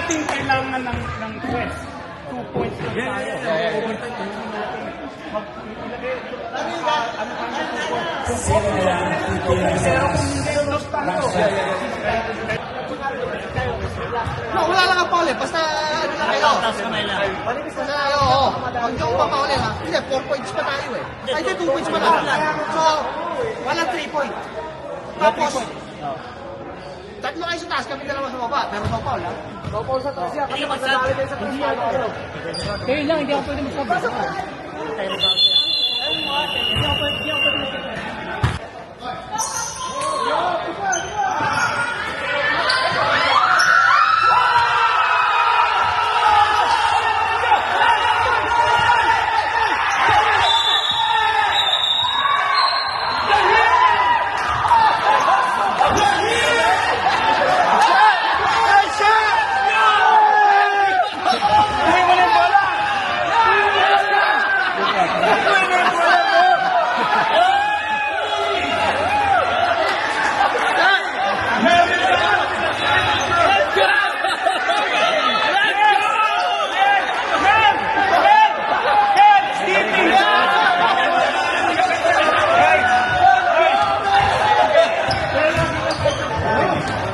natin kailangan ng quest. 2 points lang tayo. Overtime. No, wala lang ang pauli. Basta ano lang kayo. Basta oo. Huwag niyo pa pauli ha. Hindi, 4 points pa tayo eh. Ay, hindi, 2 points pa lang. So, walang 3 points. Tapos, tatlo kayo sa taas, kami dalawa sa baba. Pero no foul ha. No foul sa taas yan. Kasi magsasabi kayo sa taas. Kayo lang, hindi ako pwede magsabi.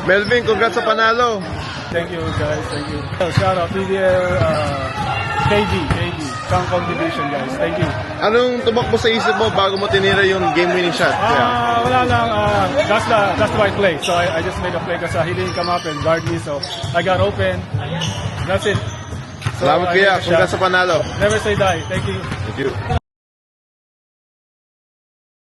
Melvin, congrats sa panalo. Thank you guys, thank you. Shout out PDL, KG, Kangkong Division guys, thank you. Anong tumakbo sa isip mo bago mo tinira yung game-winning shot? Wala lang, that's the right play. So I just made a play because he didn't come up and guard me, so I got open. That's it. So Salamat I kuya, made a congrats shot. sa panalo. Never say die, thank you. Thank you.